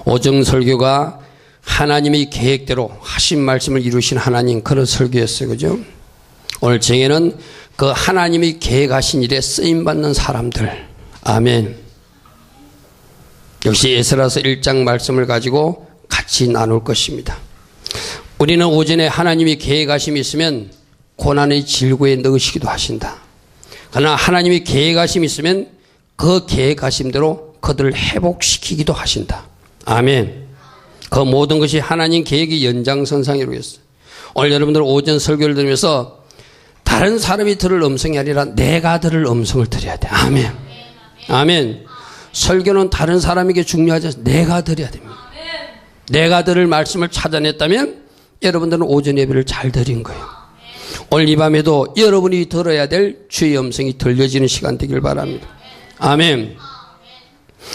오정 설교가 하나님의 계획대로 하신 말씀을 이루신 하나님, 그런 설교였어요. 그죠? 오늘 정의는 그 하나님이 계획하신 일에 쓰임받는 사람들. 아멘. 역시 에스라서 1장 말씀을 가지고 같이 나눌 것입니다. 우리는 오전에 하나님이 계획하심이 있으면 고난의 질고에 넣으시기도 하신다. 그러나 하나님이 계획하심이 있으면 그 계획하심대로 그들을 회복시키기도 하신다. 아멘. 그 모든 것이 하나님 계획의 연장선상에 이루어졌어요. 오늘 여러분들 오전 설교를 들으면서 다른 사람이 들을 음성이 아니라 내가 들을 음성을 들어야 돼. 아멘. 아멘. 설교는 다른 사람에게 중요하지 않아요. 내가 들어야 됩니다. 내가 들을 말씀을 찾아냈다면 여러분들은 오전 예배를 잘 드린 거예요. 오늘 이 밤에도 여러분이 들어야 될 주의 음성이 들려지는 시간 되길 바랍니다. 아멘.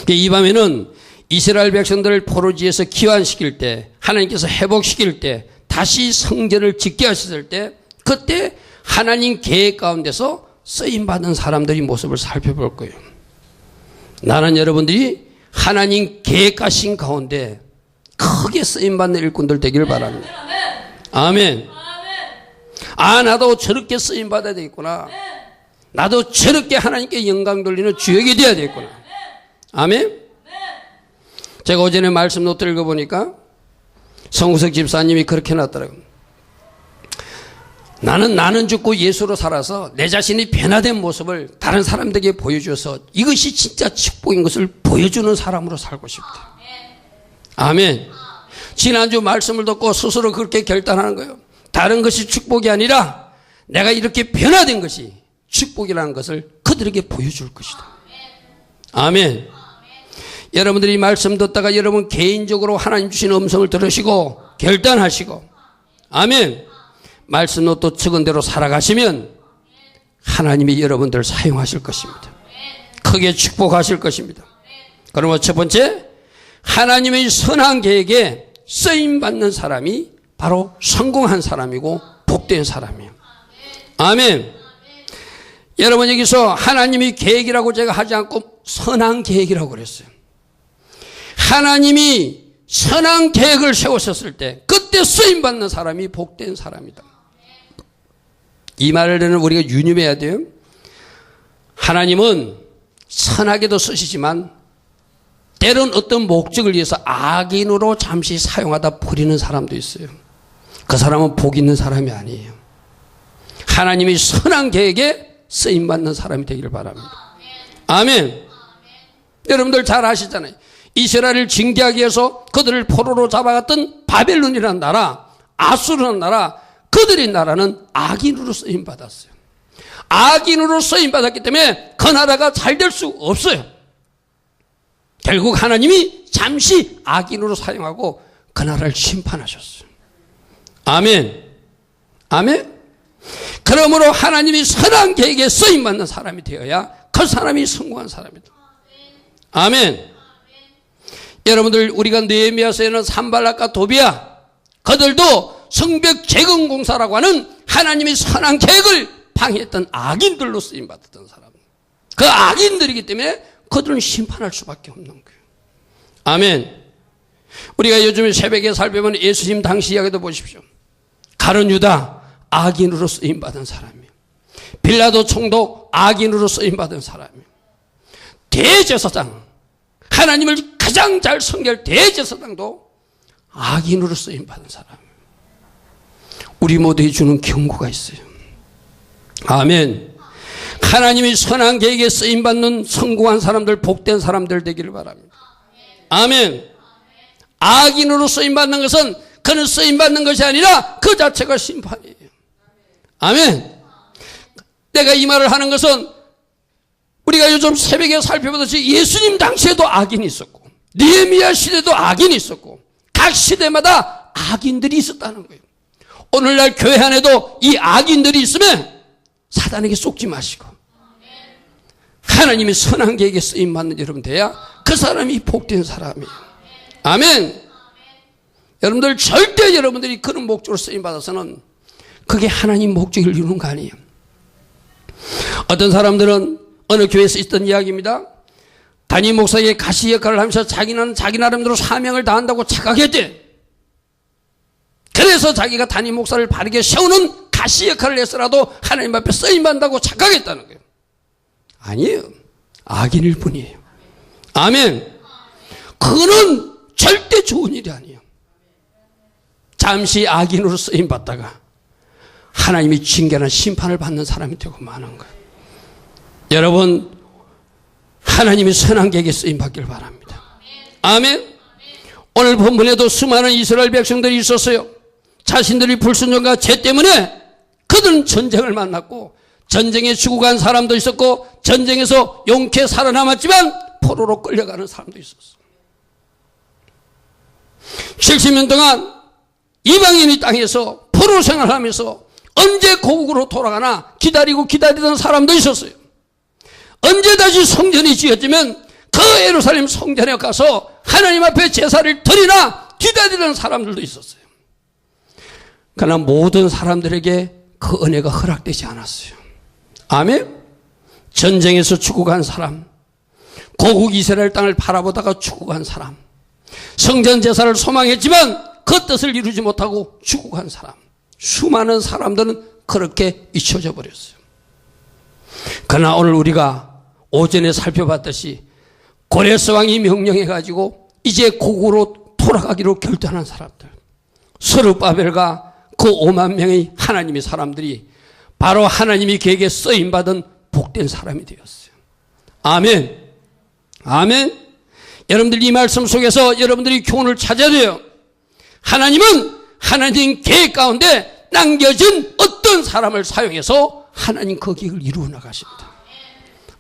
이 밤에는 이스라엘 백성들을 포로지에서 귀환시킬 때, 하나님께서 회복시킬 때, 다시 성전을 짓게 하셨을 때, 그때 하나님 계획 가운데서 쓰임받은 사람들의 모습을 살펴볼 거예요. 나는 여러분들이 하나님 계획하신 가운데 크게 쓰임받는 일꾼들 되기를 바랍니다. 아멘. 아, 나도 저렇게 쓰임받아야 되겠구나. 나도 저렇게 하나님께 영광 돌리는 주역이 되어야 되겠구나. 아멘. 제가 어제는 말씀 노트를 읽어보니까 성우석 집사님이 그렇게 해놨더라고요. 나는 죽고 예수로 살아서 내 자신이 변화된 모습을 다른 사람들에게 보여줘서 이것이 진짜 축복인 것을 보여주는 사람으로 살고 싶다. 아멘. 지난주 말씀을 듣고 스스로 그렇게 결단하는 거예요. 다른 것이 축복이 아니라 내가 이렇게 변화된 것이 축복이라는 것을 그들에게 보여줄 것이다. 아멘. 여러분들이 이 말씀 듣다가 여러분 개인적으로 하나님 주신 음성을 들으시고 결단하시고, 아멘, 말씀도 또 적은 대로 살아가시면 하나님이 여러분들을 사용하실 것입니다. 크게 축복하실 것입니다. 그러면 첫 번째, 하나님의 선한 계획에 쓰임받는 사람이 바로 성공한 사람이고 복된 사람이에요. 아멘. 여러분, 여기서 하나님이 계획이라고 제가 하지 않고 선한 계획이라고 그랬어요. 하나님이 선한 계획을 세우셨을 때 그때 쓰임받는 사람이 복된 사람이다. 이 말을 우리가 유념해야 돼요. 하나님은 선하게도 쓰시지만 때론 어떤 목적을 위해서 악인으로 잠시 사용하다 버리는 사람도 있어요. 그 사람은 복 있는 사람이 아니에요. 하나님이 선한 계획에 쓰임받는 사람이 되기를 바랍니다. 아멘. 여러분들 잘 아시잖아요. 이스라엘을 징계하기 위해서 그들을 포로로 잡아갔던 바벨론이라는 나라, 아수르라는 나라, 그들의 나라는 악인으로 쓰임받았어요. 악인으로 쓰임받았기 때문에 그 나라가 잘 될 수 없어요. 결국 하나님이 잠시 악인으로 사용하고 그 나라를 심판하셨어요. 아멘. 아멘. 그러므로 하나님이 선한 계획에 쓰임받는 사람이 되어야 그 사람이 성공한 사람이다. 아멘. 여러분들, 우리가 느헤미야서에는 산발락과 도비야, 그들도 성벽 재건 공사라고 하는 하나님의 선한 계획을 방해했던 악인들로 쓰임받았던 사람. 그 악인들이기 때문에 그들은 심판할 수밖에 없는 거예요. 아멘. 우리가 요즘에 새벽에 살펴보면 예수님 당시 이야기도 보십시오. 가룟 유다, 악인으로 쓰임받은 사람이에요. 빌라도 총독, 악인으로 쓰임받은 사람이에요. 대제사장, 하나님을 가장 잘 섬길 대제사장도 악인으로 쓰임받은 사람이에요. 우리 모두에 주는 경고가 있어요. 아멘. 하나님이 선한 계획에 쓰임받는 성공한 사람들, 복된 사람들 되기를 바랍니다. 아멘. 악인으로 쓰임받는 것은 그는 쓰임받는 것이 아니라 그 자체가 심판이에요. 아멘. 내가 이 말을 하는 것은 우리가 요즘 새벽에 살펴보듯이 예수님 당시에도 악인이 있었고 느헤미야 시대도 악인이 있었고 각 시대마다 악인들이 있었다는 거예요. 오늘날 교회 안에도 이 악인들이 있으면 사단에게 속지 마시고 하나님의 선한 계획에 쓰임받는 여러분 돼야 그 사람이 복된 사람이에요. 아멘. 여러분들 절대 여러분들이 그런 목적으로 쓰임받아서는 그게 하나님 목적을 이루는 거 아니에요. 어떤 사람들은 어느 교회에서 있던 이야기입니다. 담임 목사에게 가시 역할을 하면서 자기는 자기 나름대로 사명을 다한다고 착각했대. 그래서 자기가 담임 목사를 바르게 세우는 가시 역할을 해서라도 하나님 앞에 쓰임받는다고 착각했다는 거예요. 아니에요. 악인일 뿐이에요. 아멘. 그거는 절대 좋은 일이 아니에요. 잠시 악인으로 쓰임받다가 하나님이 징계나 심판을 받는 사람이 되고 마는 거예요. 여러분, 하나님이 선한 계에게 쓰임받길 바랍니다. 아멘. 오늘 본문에도 수많은 이스라엘 백성들이 있었어요. 자신들이 불순종과 죄 때문에 그들은 전쟁을 만났고 전쟁에 죽어간 사람도 있었고 전쟁에서 용케 살아남았지만 포로로 끌려가는 사람도 있었어. 70년 동안 이방인의 땅에서 포로 생활하면서 언제 고국으로 돌아가나 기다리던 사람도 있었어요. 언제 다시 성전이 지어지면 그 예루살렘 성전에 가서 하나님 앞에 제사를 드리나 기다리는 사람들도 있었어요. 그러나 모든 사람들에게 그 은혜가 허락되지 않았어요. 아멘. 전쟁에서 죽어간 사람, 고국 이스라엘 땅을 바라보다가 죽어간 사람, 성전 제사를 소망했지만 그 뜻을 이루지 못하고 죽어간 사람, 수많은 사람들은 그렇게 잊혀져 버렸어요. 그러나 오늘 우리가 오전에 살펴봤듯이 고레스 왕이 명령해가지고 이제 고국으로 돌아가기로 결단한 사람들, 스룹바벨과 그 5만 명의 하나님의 사람들이 바로 하나님이 그에게 쓰임받은 복된 사람이 되었어요. 아멘. 아멘. 여러분들 이 말씀 속에서 여러분들이 교훈을 찾아야 돼요. 하나님은 하나님 계획 가운데 남겨진 어떤 사람을 사용해서 하나님 그 계획을 이루어 나가십니다.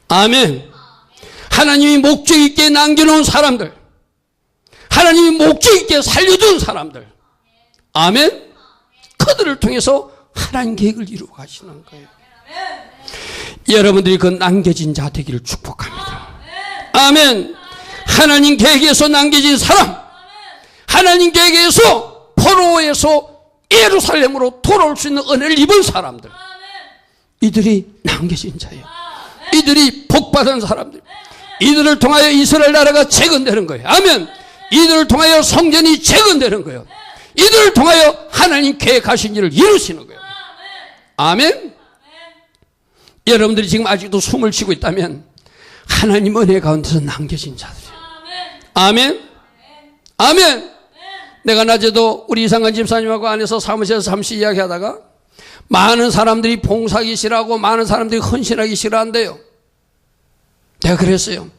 아멘. 하나님이 목적 있게 남겨놓은 사람들, 하나님이 목적 있게 살려둔 사람들, 아멘. 그들을 통해서 하나님 계획을 이루어 가시는 거예요. 여러분들이 그 남겨진 자 되기를 축복합니다. 아멘. 하나님 계획에서 남겨진 사람, 하나님 계획에서 포로에서 예루살렘으로 돌아올 수 있는 은혜를 입은 사람들, 이들이 남겨진 자예요. 이들이 복받은 사람들, 이들을 통하여 이스라엘 나라가 재건되는 거예요. 아멘. 이들을 통하여 성전이 재건되는 거예요. 이들을 통하여 하나님 계획하신 일을 이루시는 거예요. 아멘. 여러분들이 지금 아직도 숨을 쉬고 있다면 하나님 은혜 가운데서 남겨진 자들이에요. 아멘. 아멘. 내가 낮에도 우리 이상관 집사님하고 안에서 사무실에서 잠시 이야기하다가 많은 사람들이 봉사하기 싫어하고 많은 사람들이 헌신하기 싫어한대요. 내가 그랬어요.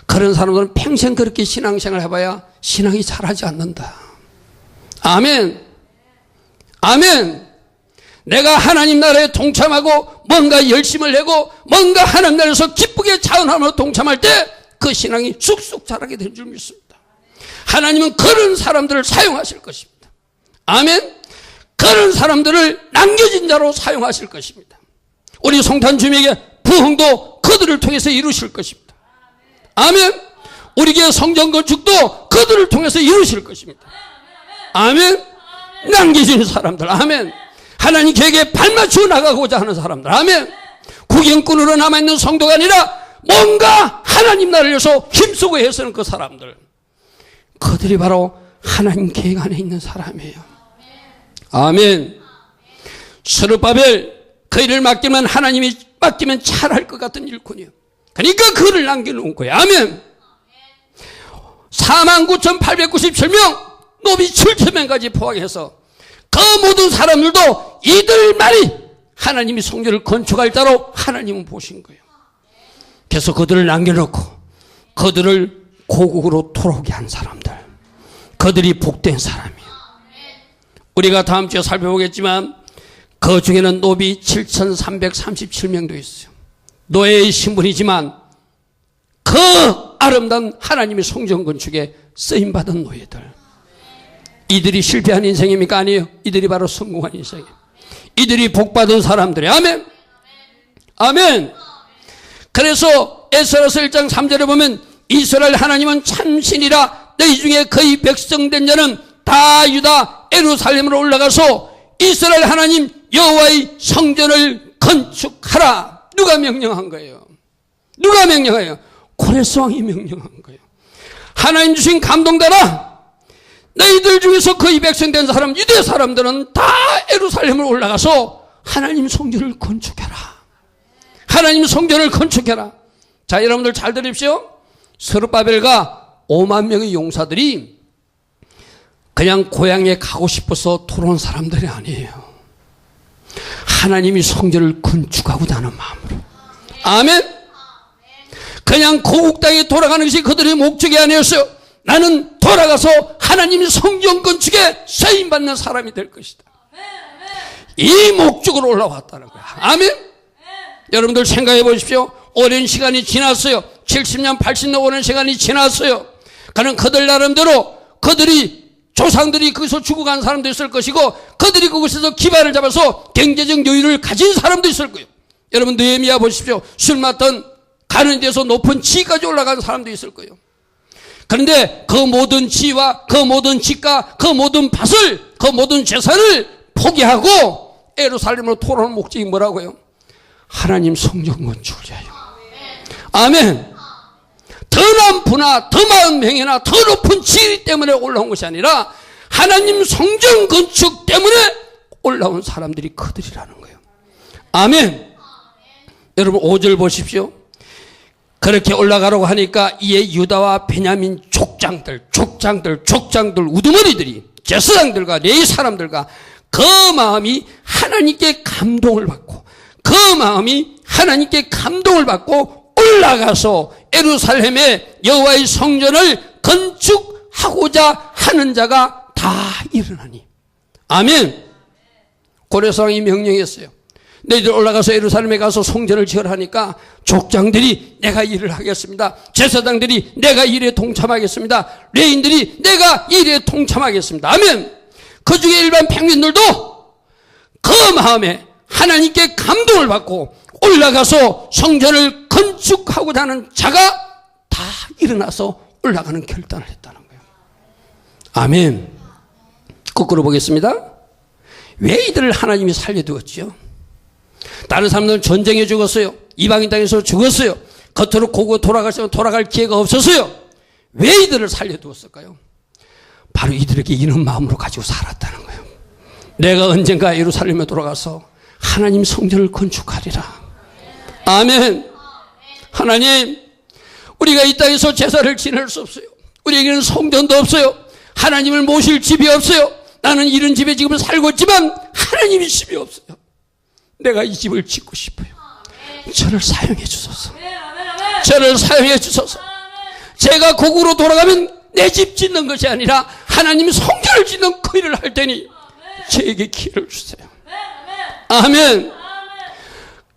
그런 사람들은 평생 그렇게 신앙생활 해봐야 신앙이 자라지 않는다. 아멘. 아멘. 내가 하나님 나라에 동참하고 뭔가 열심을 내고 뭔가 하나님 나라에서 기쁘게 자원하며 동참할 때 그 신앙이 쑥쑥 자라게 될 줄 믿습니다. 하나님은 그런 사람들을 사용하실 것입니다. 아멘. 그런 사람들을 남겨진 자로 사용하실 것입니다. 우리 송탄 주님에게 부흥도 그들을 통해서 이루실 것입니다. 아멘. 우리 교회 성전 건축도 그들을 통해서 이루실 것입니다. 아멘. 남겨진 사람들, 아멘. 하나님 계획에 발맞추어 나가고자 하는 사람들, 아멘. 구경꾼으로 남아있는 성도가 아니라 뭔가 하나님 나라를 위해서 힘쓰고 애쓰는 그 사람들, 그들이 바로 하나님 계획 안에 있는 사람이에요. 아멘. 스룹바벨 그 일을 맡기면 하나님이 맡기면 잘할 것 같은 일꾼이에요. 그러니까 그를 남겨놓은 거예요. 아멘. 49,897명 노비 7,000명까지 포함해서 그 모든 사람들도 이들만이 하나님이 성전을 건축할 자로 하나님은 보신 거예요. 그래서 그들을 남겨놓고 그들을 고국으로 돌아오게 한 사람들, 그들이 복된 사람이에요. 우리가 다음 주에 살펴보겠지만 그 중에는 노비 7,337명도 있어요. 노예의 신분이지만 그 아름다운 하나님의 성전 건축에 쓰임받은 노예들, 이들이 실패한 인생입니까? 아니에요. 이들이 바로 성공한 인생이에요. 이들이 복받은 사람들이에요. 아멘. 아멘. 그래서 에스라서 1장 3절에 보면 이스라엘 하나님은 참신이라 너희 중에 거의 백성된 자는 다 유다 예루살렘으로 올라가서 이스라엘 하나님 여호와의 성전을 건축하라. 누가 명령한 거예요? 누가 명령해요? 고레스왕이 명령한 거예요. 하나님 주신 감동 따라 너희들 중에서 거의 백성된 사람, 유대 사람들은 다 예루살렘을 올라가서 하나님 성전을 건축해라. 하나님 성전을 건축해라. 자, 여러분들 잘 들으십시오. 스룹바벨과 5만 명의 용사들이 그냥 고향에 가고 싶어서 돌아온 사람들이 아니에요. 하나님이 성전을 건축하고자 하는 마음으로. 아멘. 그냥 고국 땅에 돌아가는 것이 그들의 목적이 아니었어요. 나는 돌아가서 하나님의 성전 건축에 쓰임받는 사람이 될 것이다. 이 목적으로 올라왔다는 거야. 아멘. 여러분들 생각해 보십시오. 오랜 시간이 지났어요. 70년, 80년 오랜 시간이 지났어요. 그는 그들 나름대로 그들이 조상들이 거기서 죽어간 사람도 있을 것이고 그들이 그곳에서 기반을 잡아서 경제적 여유를 가진 사람도 있을 거예요. 여러분 느헤미야 보십시오. 술 맡던 가는 데서 높은 지위까지 올라간 사람도 있을 거예요. 그런데 그 모든 지위와 그 모든 직과 그 모든 밭을 그 모든 재산을 포기하고 예루살렘으로 돌아오는 목적이 뭐라고요? 하나님 성전 건축을 위하여. 아멘. 더 남부나 더 많은 명예나 더 높은 지위 때문에 올라온 것이 아니라 하나님 성전 건축 때문에 올라온 사람들이 그들이라는 거예요. 아멘. 여러분 5절 보십시오. 그렇게 올라가려고 하니까 이에 유다와 베냐민 족장들 우두머리들이 제사장들과 레위 사람들과 그 마음이 하나님께 감동을 받고 그 마음이 하나님께 감동을 받고 올라가서 예루살렘의 여호와의 성전을 건축하고자 하는 자가 다 일어나니. 아멘. 고레스왕이 명령했어요. 너희들 올라가서 예루살렘에 가서 성전을 지으라 하니까 족장들이 내가 일을 하겠습니다. 제사장들이 내가 일에 동참하겠습니다. 레인들이 내가 일에 동참하겠습니다. 아멘. 그 중에 일반 평민들도 그 마음에 하나님께 감동을 받고 올라가서 성전을 건축하고자 하는 자가 다 일어나서 올라가는 결단을 했다는 거예요. 아멘. 거꾸로 보겠습니다. 왜 이들을 하나님이 살려두었지요? 다른 사람들은 전쟁에 죽었어요. 이방인 땅에서 죽었어요. 겉으로 고고 돌아갈 기회가 없었어요. 왜 이들을 살려두었을까요? 바로 이들에게 이런 마음으로 가지고 살았다는 거예요. 내가 언젠가 예루살렘에 돌아가서 하나님 성전을 건축하리라. 아멘. 하나님, 우리가 이 땅에서 제사를 지낼 수 없어요. 우리에게는 성전도 없어요. 하나님을 모실 집이 없어요. 나는 이런 집에 지금 살고 있지만 하나님이 집이 없어요. 내가 이 집을 짓고 싶어요. 저를 사용해 주소서. 저를 사용해 주소서. 제가 고국으로 돌아가면 내 집 짓는 것이 아니라 하나님 성전을 짓는 그 일을 할 테니 저에게 기회를 주세요. 아멘.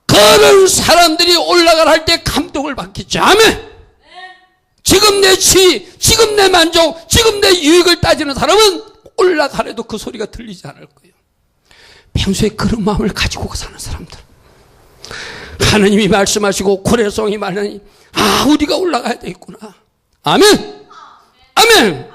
그런 사람들이 올라가라 할 때 감동을 받겠죠. 아멘. 지금 내 지위, 지금 내 만족, 지금 내 유익을 따지는 사람은 올라가래도 그 소리가 들리지 않을 거예요. 평소에 그런 마음을 가지고 사는 사람들. 하나님이 말씀하시고 고레스왕이 말하니 우리가 올라가야 되겠구나. 아멘. 아멘.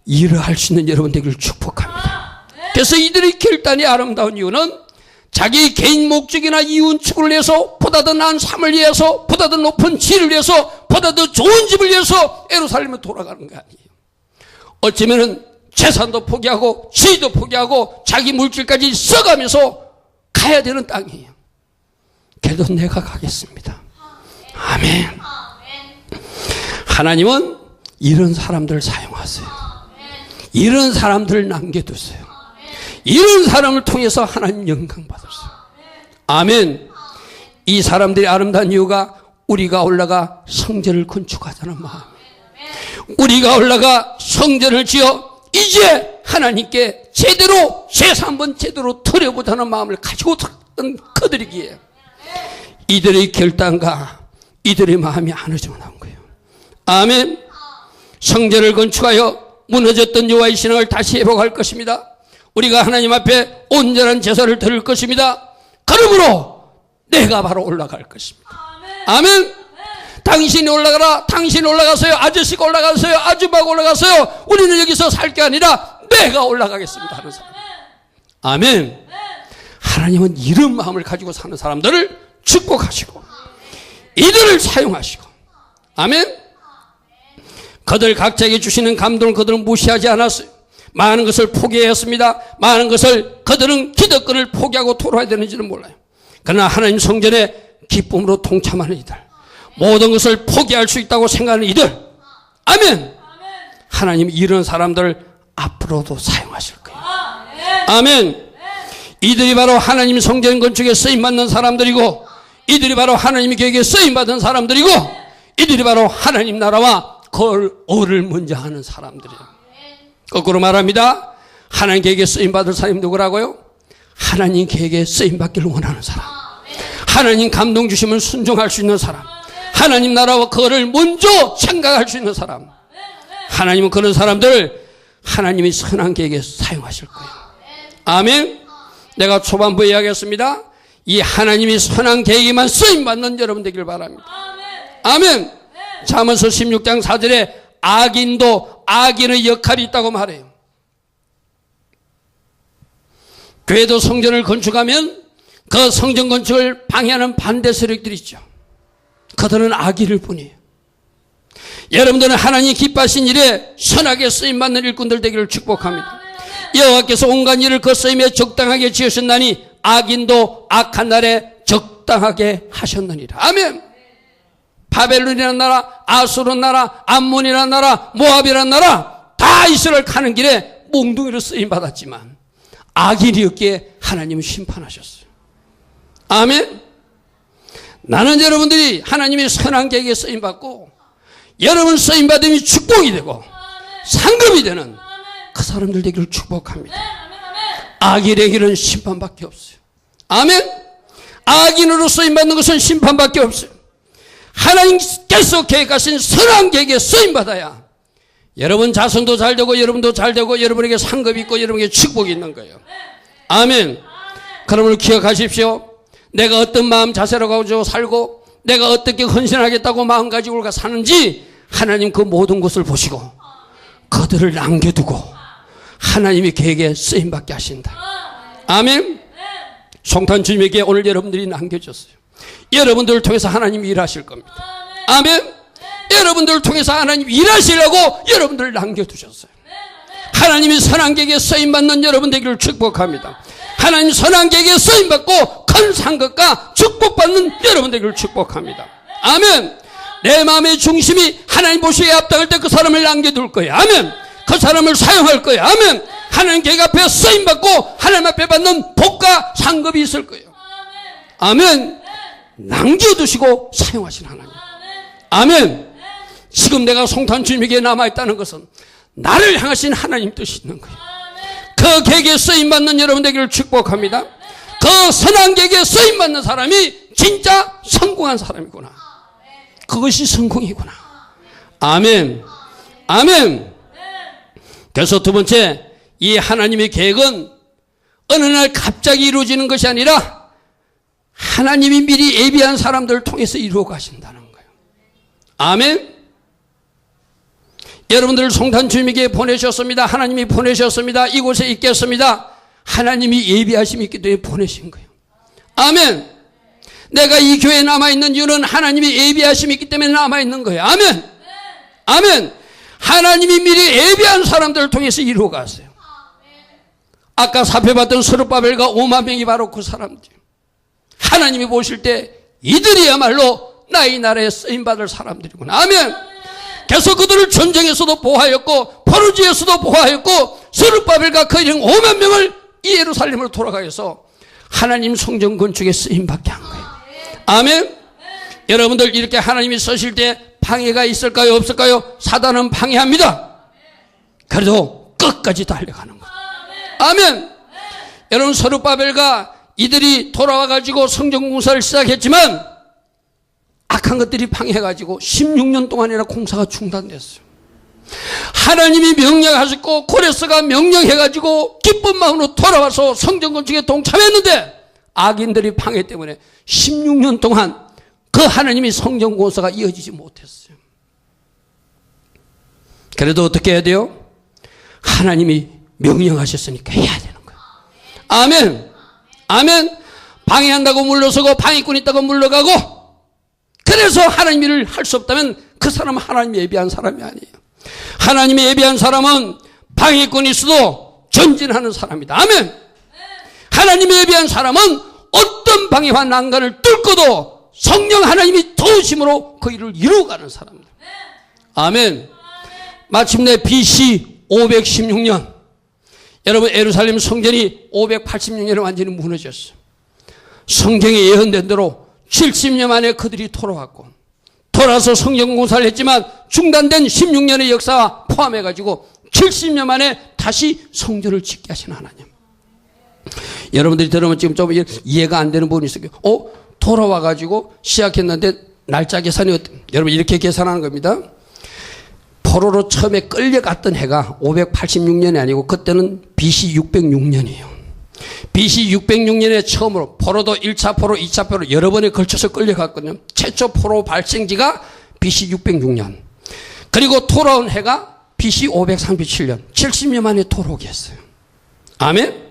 일을 할 수 있는 여러분 되기를 축복합니다. 그래서 이들의 결단이 아름다운 이유는 자기 개인 목적이나 이윤 추구를 위해서, 보다 더 나은 삶을 위해서, 보다 더 높은 지위를 위해서, 보다 더 좋은 집을 위해서 예루살렘에 돌아가는 거 아니에요. 어쩌면은 재산도 포기하고 지위도 포기하고 자기 물질까지 써가면서 가야 되는 땅이에요. 그래도 내가 가겠습니다. 아멘. 하나님은 이런 사람들을 사용하세요. 이런 사람들을 남겨두세요. 이런 사람을 통해서 하나님 영광 받으세요. 아멘. 이 사람들이 아름다운 이유가 우리가 올라가 성전을 건축하자는 마음, 우리가 올라가 성전을 지어 이제 하나님께 제대로 제사 한번 제대로 드려보자는 마음을 가지고 들었던 그들이기에 이들의 결단과 이들의 마음이 하나쯤 나온 거예요. 아멘. 성전을 건축하여 무너졌던 여호와의 신앙을 다시 회복할 것입니다. 우리가 하나님 앞에 온전한 제사를 드릴 것입니다. 그러므로 내가 바로 올라갈 것입니다. 아멘. 당신이 올라가라. 당신이 올라가세요. 아저씨가 올라가세요. 아줌마가 올라가세요. 우리는 여기서 살 게 아니라 내가 올라가겠습니다 하는 사람. 아멘. 하나님은 이런 마음을 가지고 사는 사람들을 축복하시고 이들을 사용하시고 아멘. 그들 각자에게 주시는 감동을 그들은 무시하지 않았어요. 많은 것을 포기했습니다. 많은 것을 그들은 기득권을 포기하고 돌아야 되는지는 몰라요. 그러나 하나님 성전에 기쁨으로 동참하는 이들, 모든 것을 포기할 수 있다고 생각하는 이들, 아멘. 하나님 이런 사람들 앞으로도 사용하실 거예요. 아멘. 이들이 바로 하나님 성전 건축에 쓰임받는 사람들이고, 이들이 바로 하나님의 계획에 쓰임받은 사람들이고, 이들이 바로 하나님 나라와 을을 먼저 하는 사람들이에요. 거꾸로 말합니다. 하나님 계획에 쓰임받을 사람이 누구라고요? 하나님 계획에 쓰임받기를 원하는 사람, 하나님 감동 주시면 순종할 수 있는 사람, 하나님 나라와 그거를 먼저 생각할 수 있는 사람. 하나님은 그런 사람들을 하나님이 선한 계획에 사용하실 거예요. 아멘. 내가 초반부에 이야기했습니다. 이 하나님이 선한 계획에만 쓰임받는 여러분 되기를 바랍니다. 아멘. 잠언서 16장 4절에 악인도 악인의 역할이 있다고 말해요. 교회도 성전을 건축하면 그 성전 건축을 방해하는 반대 세력들이 있죠. 그들은 악인일 뿐이에요. 여러분들은 하나님 기뻐하신 일에 선하게 쓰임받는 일꾼들 되기를 축복합니다. 여호와께서 온갖 일을 그 쓰임에 적당하게 지으셨나니 악인도 악한 날에 적당하게 하셨느니라. 아멘. 바벨론이라는 나라, 아수르라는 나라, 암몬이라는 나라, 모압이라는 나라 다 이스라엘 가는 길에 몽둥이로 쓰임받았지만 악인이었기에 하나님은 심판하셨어요. 아멘. 나는 여러분들이 하나님의 선한 계획에 쓰임받고 여러분 쓰임받음이 축복이 되고 상급이 되는 그 사람들 되기를 축복합니다. 악인에게는 심판밖에 없어요. 아멘. 악인으로 쓰임받는 것은 심판밖에 없어요. 하나님께서 계획하신 선한 계획에 쓰임받아야 여러분 자손도 잘 되고 여러분도 잘 되고 여러분에게 상급이 있고 여러분에게 축복이 있는 거예요. 아멘. 그러므로 기억하십시오. 내가 어떤 마음 자세로 가지고 살고 내가 어떻게 헌신하겠다고 마음 가지고 사는지 하나님 그 모든 것을 보시고 그들을 남겨두고 하나님의 계획에 쓰임받게 하신다. 아멘. 송탄 주님에게 오늘 여러분들이 남겨졌어요. 여러분들을 통해서 하나님이 일하실 겁니다. 아멘. 여러분들을 통해서 하나님이 일하시려고 여러분들을 남겨두셨어요. 하나님이 선한 계획에 쓰임받는 여러분 되기를 축복합니다. 하나님 선한 계획에 쓰임받고 큰 상급과 축복받는 여러분 되기를 축복합니다. 아멘. 내 마음의 중심이 하나님 보시기에 합당할 때 그 사람을 남겨둘 거예요. 아멘. 그 사람을 사용할 거예요. 아멘. 하나님 계획 앞에 쓰임받고 하나님 앞에 받는 복과 상급이 있을 거예요. 아멘. 남겨두시고 사용하신 하나님. 아멘. 지금 내가 송탄 주님에게 남아있다는 것은 나를 향하신 하나님 뜻이 있는 거예요. 그 계획에 쓰임받는 여러분 되기를 축복합니다. 그 선한 계획에 쓰임받는 사람이 진짜 성공한 사람이구나. 그것이 성공이구나. 아멘. 아멘. 그래서 두 번째, 이 하나님의 계획은 어느 날 갑자기 이루어지는 것이 아니라 하나님이 미리 예비한 사람들을 통해서 이루어 가신다는 거예요. 아멘. 여러분들을 송탄 주님에게 보내셨습니다. 하나님이 보내셨습니다. 이곳에 있겠습니다. 하나님이 예비하심이 있기 때문에 보내신 거예요. 아멘. 내가 이 교회에 남아있는 이유는 하나님이 예비하심이 있기 때문에 남아있는 거예요. 아멘. 아멘. 하나님이 미리 예비한 사람들을 통해서 이루어 갔어요. 아까 살펴봤던 스룹바벨과 5만 명이 바로 그 사람들. 하나님이 보실 때 이들이야말로 나의 나라에 쓰임받을 사람들이구나. 아멘. 그래서 그들을 전쟁에서도 보호하였고 포르지에서도 보호하였고 스룹바벨과 그 형 5만 명을 이 예루살렘으로 돌아가 서 하나님 성전 건축에 쓰임받게 한 거예요. 아멘. 여러분들 이렇게 하나님이 쓰실 때 방해가 있을까요? 없을까요? 사단은 방해합니다. 그래도 끝까지 달려가는 거예요. 아멘. 여러분 스룹바벨과 이들이 돌아와가지고 성전 공사를 시작했지만 악한 것들이 방해해가지고 16년 동안이나 공사가 중단됐어요. 하나님이 명령하셨고 고레스가 명령해가지고 기쁜 마음으로 돌아와서 성전 건축에 동참했는데 악인들이 방해 때문에 16년 동안 그 하나님이 성전 공사가 이어지지 못했어요. 그래도 어떻게 해야 돼요? 하나님이 명령하셨으니까 해야 되는 거예요. 아멘. 아멘. 방해한다고 물러서고 방해꾼 있다고 물러가고, 그래 그래서 하나님 일을 할 수 없다면 그 사람은 하나님이 예비한 사람이 아니에요. 하나님이 예비한 사람은 방해권이 있어도 전진하는 사람이다. 아멘. 하나님이 예비한 사람은 어떤 방해와 난간을 뚫고도 성령 하나님이 도우심으로 그 일을 이루어가는 사람입니다. 아멘. 마침내 BC 516년, 여러분 예루살렘 성전이 586년에 완전히 무너졌어요. 성경에 예언된 대로 70년 만에 그들이 돌아왔고, 돌아서 성전 공사를 했지만 중단된 16년의 역사와 포함해가지고 70년 만에 다시 성전을 짓게 하신 하나님. 여러분들이 들으면 지금 좀 이해가 안 되는 부분이 있어요. 돌아와가지고 시작했는데 날짜 계산이 여러분 이렇게 계산하는 겁니다. 포로로 처음에 끌려갔던 해가 586년이 아니고 그때는 BC 606년이에요. BC 606년에 처음으로 포로도 1차 포로, 2차 포로 여러 번에 걸쳐서 끌려갔거든요. 최초 포로 발생지가 BC 606년. 그리고 돌아온 해가 BC 537년. 70년 만에 돌아오게 했어요. 아멘?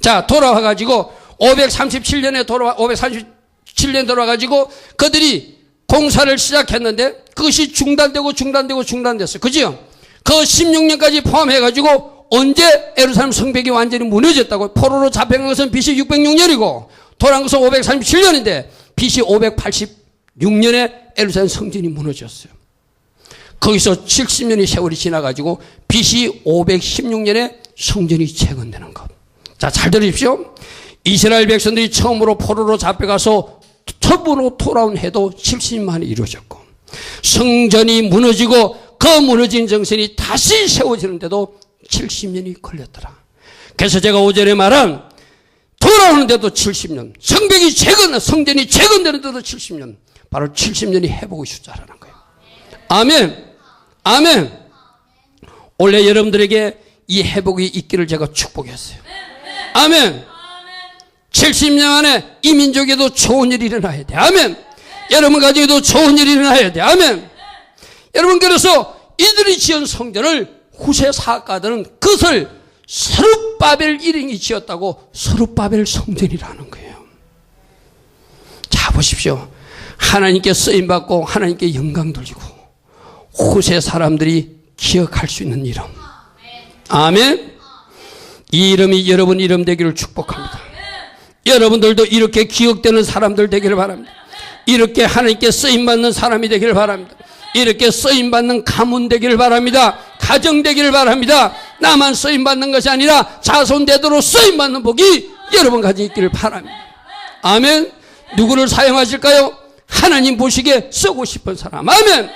자, 돌아와가지고 537년에 537년 돌아와가지고 그들이 공사를 시작했는데 그것이 중단되고 중단됐어요. 그죠? 그 16년까지 포함해가지고 언제 예루살렘 성벽이 완전히 무너졌다고? 포로로 잡혀간 것은 BC 606년이고 돌아온 것은 537년인데 BC 586년에 예루살렘 성전이 무너졌어요. 거기서 70년의 세월이 지나가지고 BC 516년에 성전이 재건되는 것. 자, 잘 들으십시오. 이스라엘 백성들이 처음으로 포로로 잡혀가서 처음으로 돌아온 해도 70년 만에 이루어졌고, 성전이 무너지고 그 무너진 정신이 다시 세워지는데도 70년이 걸렸더라. 그래서 제가 오전에 말한 돌아오는데도 70년, 성벽이 성전이 재건되는데도 70년, 바로 70년이 회복의 숫자라는 거예요. 아멘. 아멘. 원래 여러분들에게 이 회복이 있기를 제가 축복했어요. 아멘. 70년 안에 이 민족에도 좋은 일이 일어나야 돼. 아멘. 여러분 가정에도 좋은 일이 일어나야 돼. 아멘. 여러분, 그래서 이들이 지은 성전을 후세 사학가들은 그것을 스룹바벨 일행이 지었다고 스룹바벨 성전이라는 거예요. 자, 보십시오. 하나님께 쓰임받고 하나님께 영광 돌리고 후세 사람들이 기억할 수 있는 이름. 아멘. 이 이름이 여러분 이름 되기를 축복합니다. 여러분들도 이렇게 기억되는 사람들 되기를 바랍니다. 이렇게 하나님께 쓰임받는 사람이 되기를 바랍니다. 이렇게 쓰임받는 가문 되기를 바랍니다. 가정 되기를 바랍니다. 나만 쓰임받는 것이 아니라 자손대대로 쓰임받는 복이 여러분 가정에 있기를 바랍니다. 아멘. 누구를 사용하실까요? 하나님 보시기에 쓰고 싶은 사람. 아멘.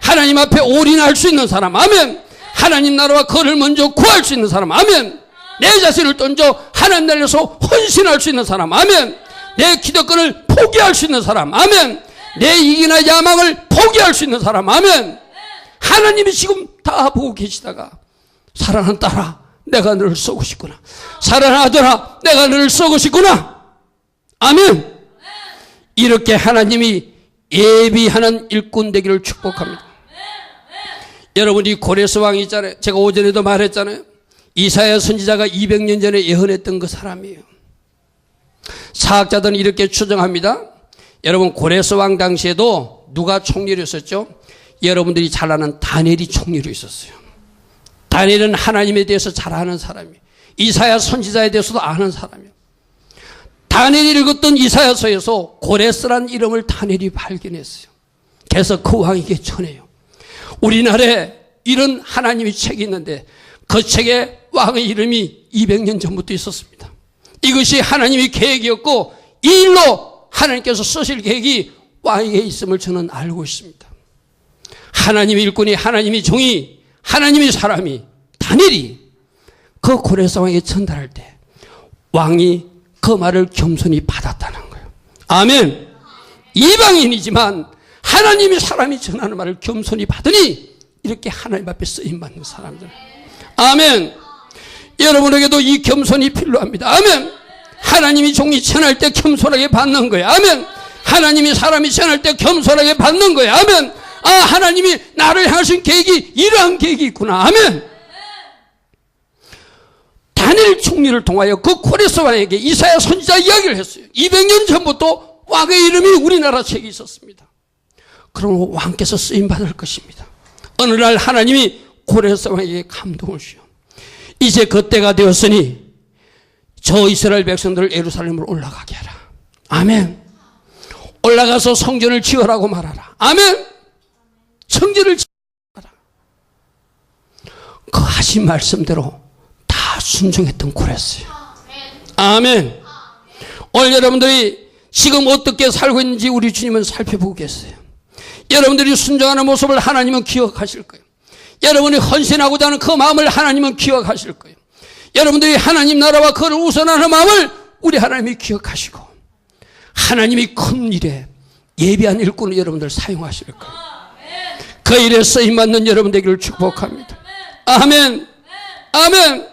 하나님 앞에 올인할 수 있는 사람. 아멘. 하나님 나라와 그를 먼저 구할 수 있는 사람. 아멘. 내 자신을 던져 하나님 나라에서 헌신할 수 있는 사람. 아멘. 내 기득권을 포기할 수 있는 사람. 아멘. 내 이기나 야망을 포기할 수 있는 사람. 아멘. 하나님이 지금 다 보고 계시다가 사랑하는 딸아, 내가 너를 쓰고 싶구나. 사랑하는 아들아, 내가 너를 쓰고 싶구나. 아멘. 이렇게 하나님이 예비하는 일꾼 되기를 축복합니다. 여러분이 고레스 왕이 있잖아요. 제가 오전에도 말했잖아요. 이사야 선지자가 200년 전에 예언했던 그 사람이에요. 사학자들은 이렇게 추정합니다. 여러분, 고레스 왕 당시에도 누가 총리로 있었죠? 여러분들이 잘 아는 다니엘이 총리로 있었어요. 다니엘은 하나님에 대해서 잘 아는 사람이에요. 이사야 선지자에 대해서도 아는 사람이에요. 다니엘이 읽었던 이사야서에서 고레스란 이름을 다니엘이 발견했어요. 그래서 그 왕에게 전해요. 우리나라에 이런 하나님의 책이 있는데 그 책에 왕의 이름이 200년 전부터 있었습니다. 이것이 하나님의 계획이었고 이 일로 하나님께서 쓰실 계획이 왕에게 있음을 저는 알고 있습니다. 하나님의 일꾼이, 하나님의 종이, 하나님의 사람이, 다니엘이 그 고레스 왕에게 전달할 때 왕이 그 말을 겸손히 받았다는 거예요. 아멘. 이방인이지만 하나님의 사람이 전하는 말을 겸손히 받으니 이렇게 하나님 앞에 쓰임받는 사람들. 아멘. 여러분에게도 이 겸손이 필요합니다. 아멘. 하나님이 종이 전할 때 겸손하게 받는 거예요. 아멘. 하나님이 사람이 전할 때 겸손하게 받는 거예요. 아멘. 아, 하나님이 나를 향하신 계획이 이러한 계획이 있구나. 아멘. 다니엘 총리를 통하여 그 고레스 왕에게 이사야 선지자 이야기를 했어요. 200년 전부터 왕의 이름이 우리나라 책에 있었습니다. 그럼 왕께서 쓰임받을 것입니다. 어느 날 하나님이 고레스 왕에게 감동을 주셔. 이제 그때가 되었으니 저 이스라엘 백성들을 예루살렘으로 올라가게 하라. 아멘. 올라가서 성전을 지으라고 말하라. 아멘. 성전을 지으라. 그 하신 말씀대로 다 순종했던 고레스예요. 아멘. 오늘 여러분들이 지금 어떻게 살고 있는지 우리 주님은 살펴보고 계세요. 여러분들이 순종하는 모습을 하나님은 기억하실 거예요. 여러분이 헌신하고자 하는 그 마음을 하나님은 기억하실 거예요. 여러분들이 하나님 나라와 그를 우선하는 마음을 우리 하나님이 기억하시고 하나님이 큰 일에 예비한 일꾼을 여러분들 사용하실 거예요. 그 일에 쓰임받는 여러분 되기를 축복합니다. 아멘. 아멘.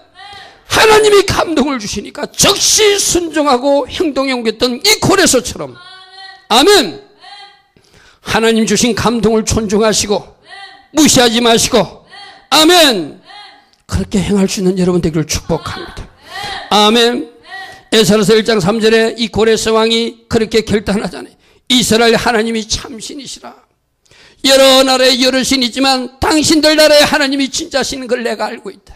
하나님이 감동을 주시니까 즉시 순종하고 행동에 옮겼던 이 고레스처럼 아멘. 하나님 주신 감동을 존중하시고 무시하지 마시고 아멘. 그렇게 행할 수 있는 여러분 되기를 축복합니다. 아멘. 에스라서 1장 3절에 이 고레스 왕이 그렇게 결단하잖아요. 이스라엘 하나님이 참신이시라. 여러 나라에 여러 신이 있지만 당신들 나라의 하나님이 진짜 신인 걸 내가 알고 있다.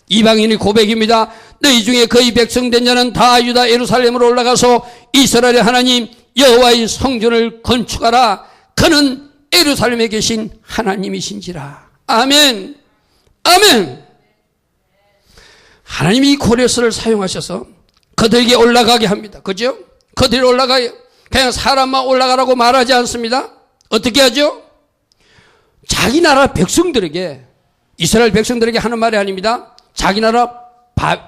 이방인의 고백입니다. 너희 중에 거의 백성된 자는 다 유다 예루살렘으로 올라가서 이스라엘의 하나님 여호와의 성전을 건축하라. 그는 예루살렘에 계신 하나님이신지라. 아멘. 아멘. 하나님이 이 고레스를 사용하셔서 그들에게 올라가게 합니다. 그죠? 그들이 올라가요. 그냥 사람만 올라가라고 말하지 않습니다. 어떻게 하죠? 자기 나라 백성들에게, 이스라엘 백성들에게 하는 말이 아닙니다. 자기 나라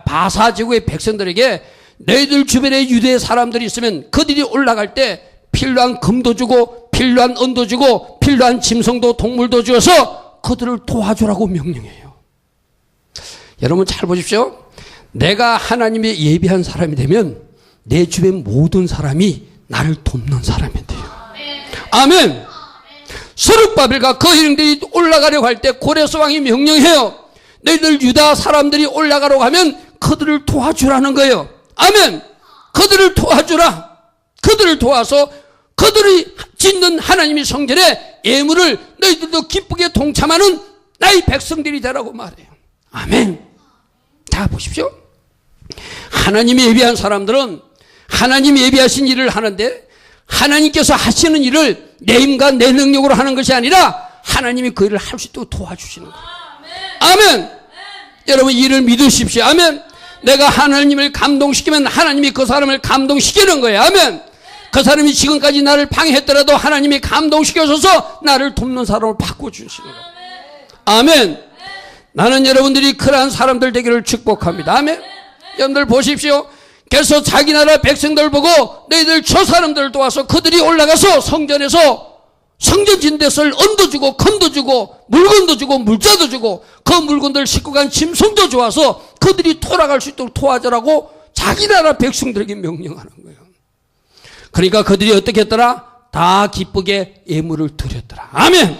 바사지구의 백성들에게 너희들 주변에 유대 사람들이 있으면 그들이 올라갈 때 필요한 금도 주고 필요한 은도 주고 필요한 짐승도 동물도 주어서 그들을 도와주라고 명령해요. 여러분 잘 보십시오. 내가 하나님의 예비한 사람이 되면 내 주변 모든 사람이 나를 돕는 사람이 돼요. 아멘. 스룹바벨과 그 형들이 올라가려고 할 때 고레스 왕이 명령해요. 너희들 유다 사람들이 올라가려고 하면 그들을 도와주라는 거예요. 아멘. 그들을 도와주라. 그들을 도와서 그들이 짓는 하나님의 성전에 예물을 너희들도 기쁘게 동참하는 나의 백성들이 되라고 말해요. 아멘. 자 보십시오. 하나님이 예비한 사람들은 하나님이 예비하신 일을 하는데 하나님께서 하시는 일을 내 힘과 내 능력으로 하는 것이 아니라 하나님이 그 일을 할 수 있도록 도와주시는 거예요. 아멘. 여러분 이를 믿으십시오. 아멘. 내가 하나님을 감동시키면 하나님이 그 사람을 감동시키는 거예요. 아멘. 그 사람이 지금까지 나를 방해했더라도 하나님이 감동시켜줘서 나를 돕는 사람을 바꿔주시는 거예요. 아멘. 나는 여러분들이 그러한 사람들 되기를 축복합니다. 아멘. 여러분들 보십시오. 그래서 자기 나라 백성들 보고 너희들 저 사람들을 도와서 그들이 올라가서 성전에서 성전 짓는 데서 은도 주고 금도 주고 물건도 주고 물자도 주고 그 물건들 싣고 간 짐승도 좋아서 그들이 돌아갈 수 있도록 도와주라고 자기 나라 백성들에게 명령하는 거예요. 그러니까 그들이 어떻게 했더라? 다 기쁘게 예물을 드렸더라. 아멘.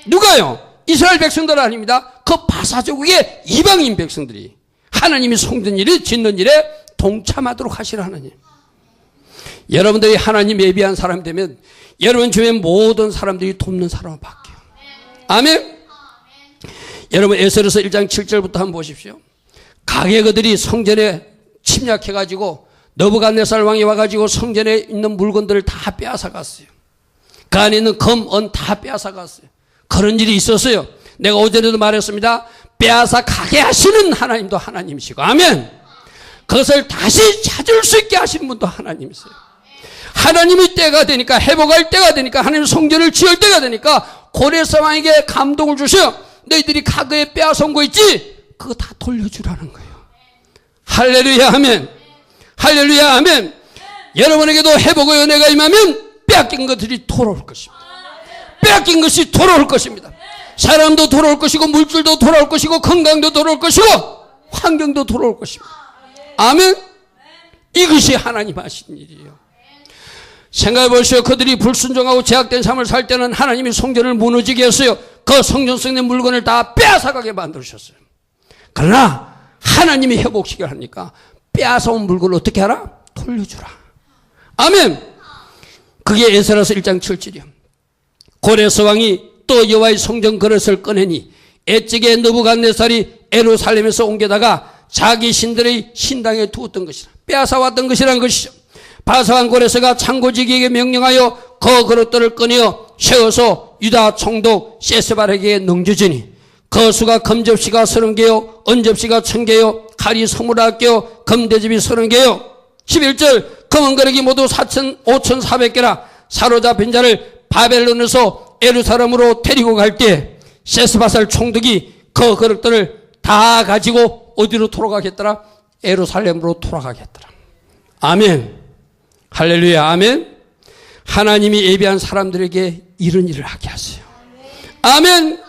누가요? 이스라엘 백성들 아닙니다. 그 바사족의 이방인 백성들이 하나님이 성전 일을 짓는 일에 동참하도록 하시라 하나님. 여러분들이 하나님 예비한 사람이 되면 여러분 주변 모든 사람들이 돕는 사람을 바뀌어요. 아멘. 여러분 에스라서 1장 7절부터 한번 보십시오. 가게그들이 성전에 침략해가지고 느부갓네살 왕이 와가지고 성전에 있는 물건들을 다 빼앗아갔어요. 그 안에 있는 금, 은 다 빼앗아갔어요. 그런 일이 있었어요. 내가 오전에도 말했습니다. 빼앗아 가게 하시는 하나님도 하나님이시고 아멘. 그것을 다시 찾을 수 있게 하시는 분도 하나님이세요. 하나님의 때가 되니까 회복할 때가 되니까 하나님 성전을 지을 때가 되니까 고레스 왕에게 감동을 주셔. 너희들이 과거에 빼앗은 거 있지? 그거 다 돌려주라는 거예요. 할렐루야 아멘. 할렐루야 아멘. 여러분에게도 회복의 은혜가 임하면 빼앗긴 것들이 돌아올 것입니다. 빼앗긴 것이 돌아올 것입니다. 사람도 돌아올 것이고 물질도 돌아올 것이고 건강도 돌아올 것이고 환경도 돌아올 것입니다. 아멘. 이것이 하나님 하신 일이에요. 생각해 보시오. 그들이 불순종하고 제약된 삶을 살 때는 하나님이 성전을 무너지게 했어요. 그 성전 속에 있는 물건을 다 빼앗아가게 만들으셨어요. 그러나 하나님이 회복시키려 하니까 빼앗아온 물건을 어떻게 하라? 돌려주라. 아멘. 그게 에스라서 1장 7절이요. 고레스 왕이 또 여호와의 성전 그릇을 꺼내니 애찍의 느부갓네살이 예루살렘에서 옮겨다가 자기 신들의 신당에 두었던 것이라, 빼앗아왔던 것이란 것이죠. 바사왕 고레스가 창고지기에게 명령하여 그 그릇들을 꺼내어 세워서 유다 총독 세스바르에게 넘겨주니 그 수가 금접시가 30개요 은접시가 1000개요 칼이 29개요 금대접이 30개요. 11절 금은 그릇이 모두 5400개라. 사로잡힌 자를 바벨론에서 예루살렘으로 데리고 갈 때 세스바살 총독이 그 그릇들을 다 가지고 어디로 돌아가겠더라? 예루살렘으로 돌아가겠더라. 아멘. 할렐루야. 아멘. 하나님이 예비한 사람들에게 이런 일을 하게 하세요. 아멘.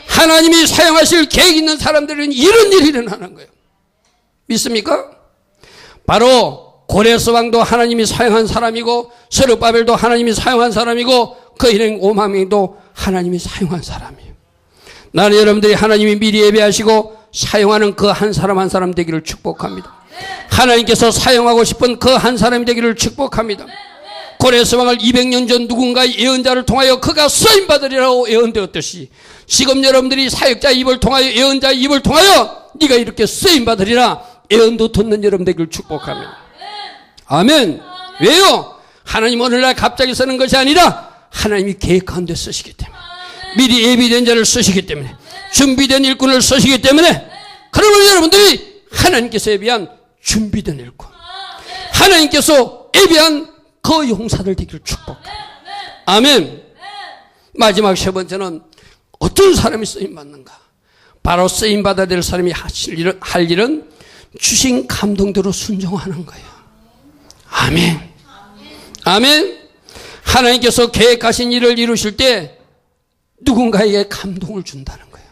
하나님이 사용하실 계획 있는 사람들은 이런 일이 일어나는 거예요. 믿습니까? 바로 고레스 왕도 하나님이 사용한 사람이고 스룹바벨도 하나님이 사용한 사람이고 그 일행 오마명도 하나님이 사용한 사람이에요. 나는 여러분들이 하나님이 미리 예배하시고 사용하는 그 한 사람 한 사람 되기를 축복합니다. 하나님께서 사용하고 싶은 그 한 사람이 되기를 축복합니다. 고레스 왕을 200년 전 누군가의 예언자를 통하여 그가 쓰임받으리라고 예언되었듯이 지금 여러분들이 사역자의 입을 통하여 예언자의 입을 통하여 네가 이렇게 쓰임받으리라 예언도 듣는 여러분 되기를 축복합니다. 아멘. 왜요? 하나님 어느 날 갑자기 쓰는 것이 아니라 하나님이 계획 가운데 쓰시기 때문에, 미리 예비된 자를 쓰시기 때문에, 준비된 일꾼을 쓰시기 때문에, 그러면 여러분들이 하나님께서 예비한 준비된 일꾼, 하나님께서 예비한 그 용사들 되기를 축복합니다. 아멘. 마지막 세 번째는 어떤 사람이 쓰임받는가? 바로 쓰임받아야 될 사람이 할 일은 주신 감동대로 순종하는 거예요. 아멘. 아멘. 하나님께서 계획하신 일을 이루실 때 누군가에게 감동을 준다는 거예요.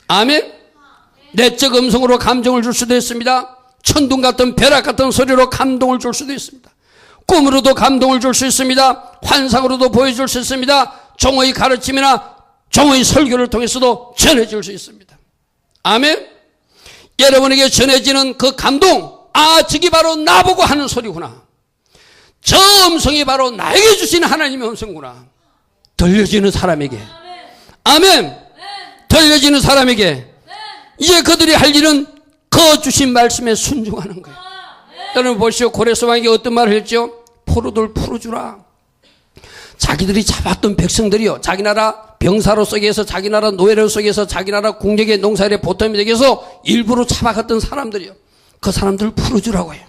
아멘. 내적 음성으로 감정을 줄 수도 있습니다. 천둥 같은 벼락 같은 소리로 감동을 줄 수도 있습니다. 꿈으로도 감동을 줄 수 있습니다. 환상으로도 보여줄 수 있습니다. 종의 가르침이나 종의 설교를 통해서도 전해줄 수 있습니다. 아멘. 여러분에게 전해지는 그 감동, 아, 저기 바로 나보고 하는 소리구나. 저 음성이 바로 나에게 주신 하나님의 음성이구나. 들려지는 사람에게. 아멘. 들려지는 사람에게 이제 그들이 할 일은 그 주신 말씀에 순종하는 거예요. 여러분 보시오. 고레스 왕에게 어떤 말을 했죠? 포로들 풀어주라. 자기들이 잡았던 백성들이요, 자기 나라 병사로 속에서, 자기 나라 노예로 속에서, 자기 나라 궁정의 농사일의 보탬이 되기 위해서 일부러 잡아갔던 사람들이요, 그 사람들을 풀어주라고 해요.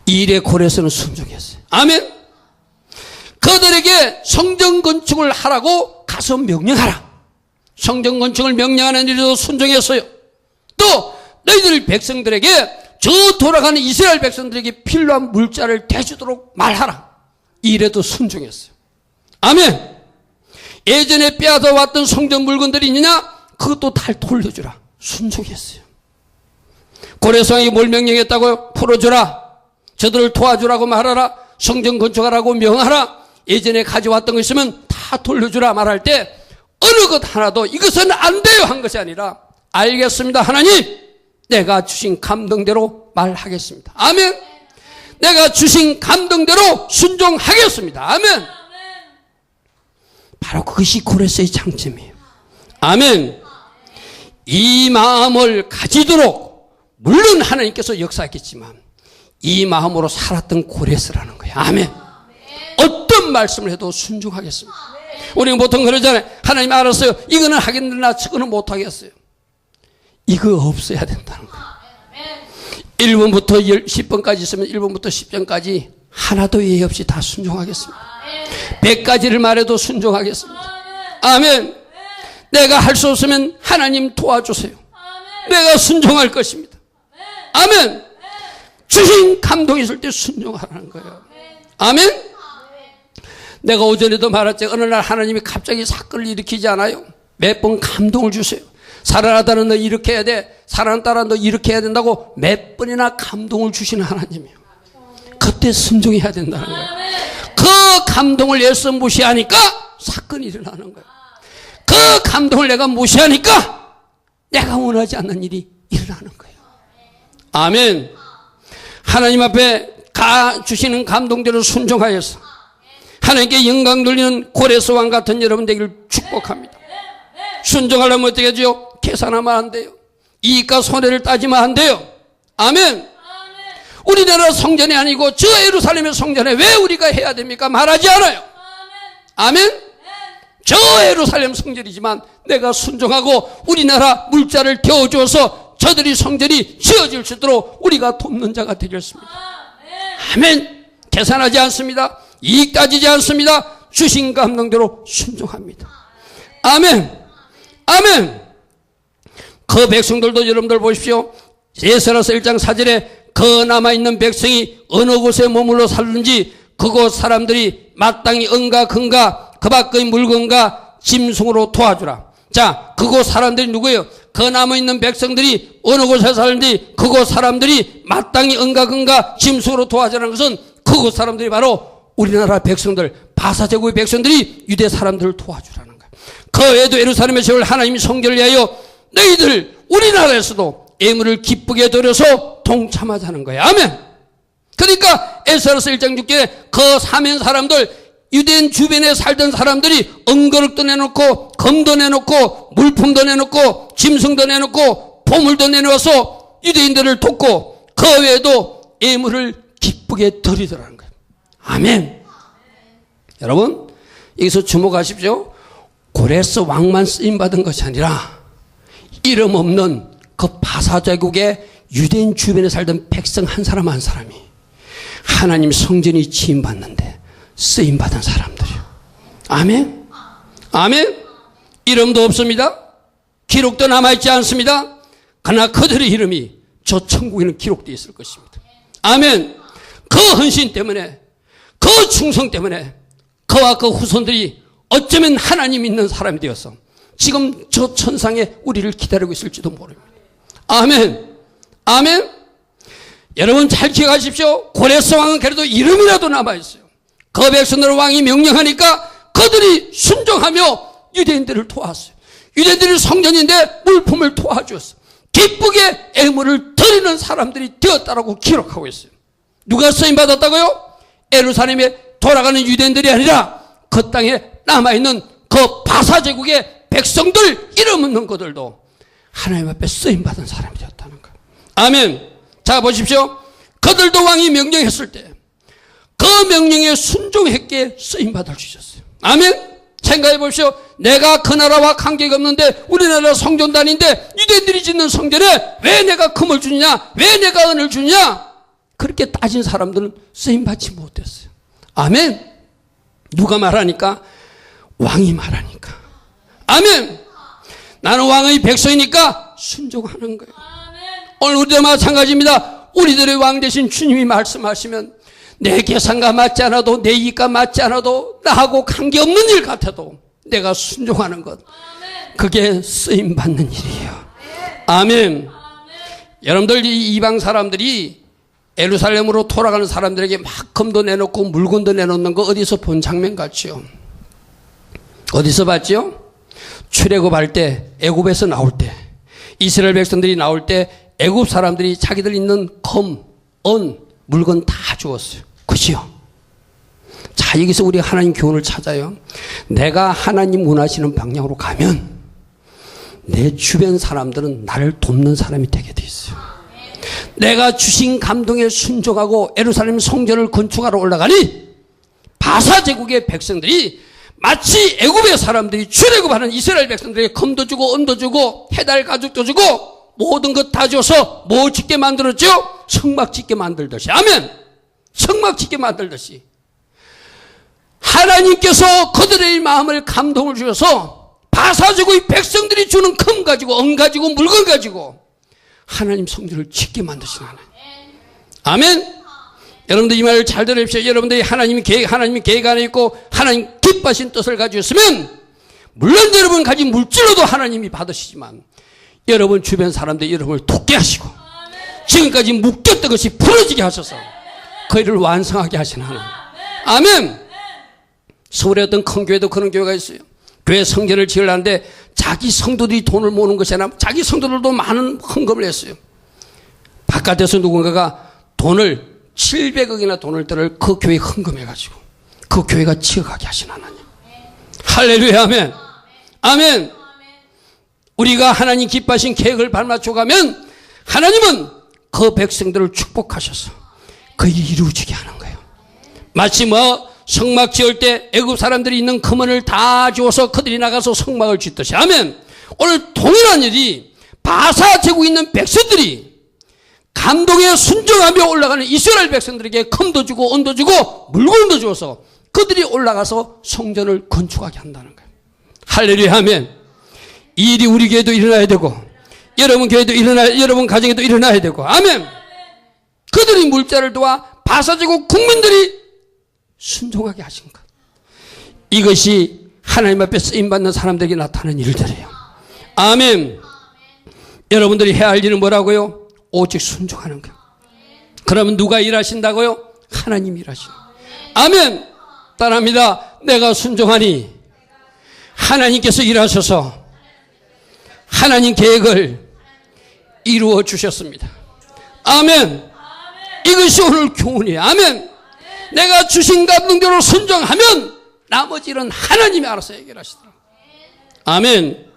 이 일에 고레스는 순종했어요. 아멘. 그들에게 성전 건축을 하라고 가서 명령하라. 성전 건축을 명령하는 일에도 순종했어요. 또 너희들 백성들에게, 저 돌아가는 이스라엘 백성들에게 필요한 물자를 대주도록 말하라. 이 일에도 순종했어요. 아멘. 예전에 빼앗아 왔던 성전 물건들이 있느냐? 그것도 다 돌려주라. 순종했어요. 고레스 왕이 뭘 명령했다고요? 풀어주라. 저들을 도와주라고 말하라. 성전 건축하라고 명하라. 예전에 가져왔던 거 있으면 다 돌려주라 말할 때 어느 것 하나도 이것은 안 돼요 한 것이 아니라, 알겠습니다 하나님, 내가 주신 감동대로 말하겠습니다. 아멘. 내가 주신 감동대로 순종하겠습니다. 아멘. 바로 그것이 고레스의 장점이에요. 아멘. 이 마음을 가지도록 물론 하나님께서 역사했겠지만 이 마음으로 살았던 고레스라는 거예요. 아멘. 어떤 말씀을 해도 순종하겠습니다. 우리는 보통 그러잖아요. 하나님 알았어요. 이거는 하겠느나 저거는 못하겠어요. 이거 없어야 된다는 거예요. 1번부터 10번까지 있으면 1번부터 10번까지 하나도 예의 없이 다 순종하겠습니다. 100가지를 말해도 순종하겠습니다. 아멘. 내가 할 수 없으면 하나님 도와주세요. 내가 순종할 것입니다. 아멘. 주신 감동이 있을 때 순종하라는 거예요. 아멘. 내가 오전에도 말했지, 어느 날 하나님이 갑자기 사건을 일으키지 않아요? 몇 번 감동을 주세요. 살아나다는 너 이렇게 해야 돼, 살아나다라 너 이렇게 해야 된다고 몇 번이나 감동을 주시는 하나님이에요. 그때 순종해야 된다는 거예요. 그 감동을 애써 무시하니까 사건이 일어나는 거예요. 그 감동을 내가 무시하니까 내가 원하지 않는 일이 일어나는 거예요. 아멘. 하나님 앞에 주시는 감동대로 순종하여서 하나님께 영광 돌리는 고레스 왕 같은 여러분 되기를 축복합니다. 순종하려면 어떻게 하죠? 계산하면 안 돼요. 이익과 손해를 따지면 안 돼요. 아멘. 우리나라 성전이 아니고 저 예루살렘의 성전에 왜 우리가 해야 됩니까? 말하지 않아요. 아멘. 저 예루살렘 성전이지만 내가 순종하고 우리나라 물자를 태워주어서 저들이 성전이 지어질 수 있도록 우리가 돕는 자가 되겠습니다. 아멘. 계산하지 않습니다. 이익 따지지 않습니다. 주신 감동대로 순종합니다. 아멘. 아멘. 그 백성들도 여러분들 보십시오. 에스라서 1장 4절에 그 남아있는 백성이 어느 곳에 머물러 살든지 그곳 사람들이 마땅히 은과 금과 그 밖의 물건과 짐승으로 도와주라. 자, 그곳 사람들이 누구예요? 그 남아있는 백성들이 어느 곳에 살든지 그곳 사람들이 마땅히 은과 금과 짐승으로 도와주라는 것은 그곳 사람들이 바로 우리나라 백성들, 바사제국의 백성들이 유대 사람들을 도와주라는 거예요. 그 외에도 예루살렘에 세울 하나님이 성전을 위하여 너희들 우리나라에서도 예물을 기쁘게 드려서 동참하자는 거예요. 아멘. 그러니까 에스라서 1장 6절에 그 사면 사람들, 유대인 주변에 살던 사람들이 은거룩도 내놓고 금도 내놓고 물품도 내놓고 짐승도 내놓고 보물도 내놓아서 유대인들을 돕고 그 외에도 예물을 기쁘게 드리더라는 거예요. 아멘. 여러분 여기서 주목하십시오. 고레스 왕만 쓰임받은 것이 아니라 이름 없는 그 바사제국의 유대인 주변에 살던 백성 한 사람 한 사람이 하나님 성전이 지임받는데 쓰임받은 사람들이요. 아멘. 아멘. 이름도 없습니다. 기록도 남아있지 않습니다. 그러나 그들의 이름이 저 천국에는 기록되어 있을 것입니다. 아멘. 그 헌신 때문에, 그 충성 때문에 그와 그 후손들이 어쩌면 하나님 믿는 사람이 되어서 지금 저 천상에 우리를 기다리고 있을지도 모릅니다. 아멘. 아멘. 여러분 잘 기억하십시오. 고레스 왕은 그래도 이름이라도 남아있어요. 그 백성들 왕이 명령하니까 그들이 순종하며 유대인들을 도왔어요. 유대인들이 성전인데 물품을 도와주었어요. 기쁘게 예물을 드리는 사람들이 되었다라고 기록하고 있어요. 누가 쓰임받았다고요? 예루살렘에 돌아가는 유대인들이 아니라 그 땅에 남아있는 그 바사제국의 백성들, 이름 없는 그들도 하나님 앞에 쓰임받은 사람이 되었다는 거예요. 아멘. 자 보십시오. 그들도 왕이 명령했을 때 그 명령에 순종했기에 쓰임받을 수 있었어요. 아멘. 생각해 보십시오. 내가 그 나라와 관계가 없는데 우리나라 성전도 아닌데 유대인들이 짓는 성전에 왜 내가 금을 주느냐, 왜 내가 은을 주느냐, 그렇게 따진 사람들은 쓰임받지 못했어요. 아멘. 누가 말하니까? 왕이 말하니까. 아멘. 나는 왕의 백성이니까 순종하는 거예요. 오늘 우리도 마찬가지입니다. 우리들의 왕 되신 주님이 말씀하시면 내 계산과 맞지 않아도, 내 이익과 맞지 않아도, 나하고 관계없는 일 같아도 내가 순종하는 것, 그게 쓰임받는 일이에요. 아멘. 여러분들 이 이방 사람들이 예루살렘으로 돌아가는 사람들에게 막 금도 내놓고 물건도 내놓는 거 어디서 본 장면 같지요? 어디서 봤지요? 출애굽할 때, 애굽에서 나올 때, 이스라엘 백성들이 나올 때 애굽 사람들이 자기들 있는 금, 은, 물건 다 주었어요. 그죠? 자, 여기서 우리 하나님 교훈을 찾아요. 내가 하나님 원하시는 방향으로 가면 내 주변 사람들은 나를 돕는 사람이 되게 돼 있어요. 내가 주신 감동에 순종하고 예루살렘 성전을 건축하러 올라가니 바사제국의 백성들이 마치 애굽의 사람들이 출애굽하는 이스라엘 백성들에게 금도 주고 은도 주고 해달 가죽도 주고 모든 것 다 줘서 뭐 짓게 만들었죠? 성막 짓게 만들듯이. 아멘. 성막 짓게 만들듯이 하나님께서 그들의 마음을 감동을 주셔서 바사제국의 백성들이 주는 금 가지고 은 가지고 물건 가지고 하나님 성전을 짓게 만드시는 하나님. 아멘. 여러분들 이 말을 잘 들으십시오. 여러분들이 하나님의 계획 안에 있고 하나님 기뻐하신 뜻을 가지고 있으면 물론 여러분 가진 물질로도 하나님이 받으시지만 여러분 주변 사람들의 여러분을 돕게 하시고 지금까지 묶였던 것이 풀어지게 하셔서 그 일을 완성하게 하시는 하나님. 아멘. 서울에 어떤 큰 교회도 그런 교회가 있어요. 교회 성전을 지으려는데 자기 성도들이 돈을 모으는 것이 아니라 자기 성도들도 많은 헌금을 했어요. 바깥에서 누군가가 돈을 700억이나 돈을 들을 그 교회에 헌금해가지고 그 교회가 지어가게 하신 하나님. 할렐루야, 아멘. 아멘. 우리가 하나님 기뻐하신 계획을 발맞춰 가면 하나님은 그 백성들을 축복하셔서 그 일이 이루어지게 하는 거예요. 마치 성막 지을 때 애굽 사람들이 있는 금원을 다 지어서 그들이 나가서 성막을 짓듯이. 아멘. 오늘 동일한 일이 바사 제국에 있는 백성들이 감동에 순종하며 올라가는 이스라엘 백성들에게 금도 주고 은도 주고 물건도 주어서 그들이 올라가서 성전을 건축하게 한다는 거예요. 할렐루야, 아멘. 이 일이 우리 교회도 일어나야 되고 여러분 교회도 여러분 가정에도 일어나야 되고. 아멘. 그들이 물자를 도와 바사제국 국민들이 순종하게 하신 것. 이것이 하나님 앞에 쓰임받는 사람들에게 나타나는 일들이에요. 아멘. 여러분들이 해야 할 일은 뭐라고요? 오직 순종하는 거예요. 그러면 누가 일하신다고요? 하나님이 일하시는 거예요. 아멘. 따라합니다. 내가 순종하니 하나님께서 일하셔서 하나님 계획을 이루어 주셨습니다. 아멘. 이것이 오늘 교훈이에요. 아멘. 내가 주신 감동대로 순종하면 나머지 일은 하나님이 알아서 해결하시더라고요. 아멘.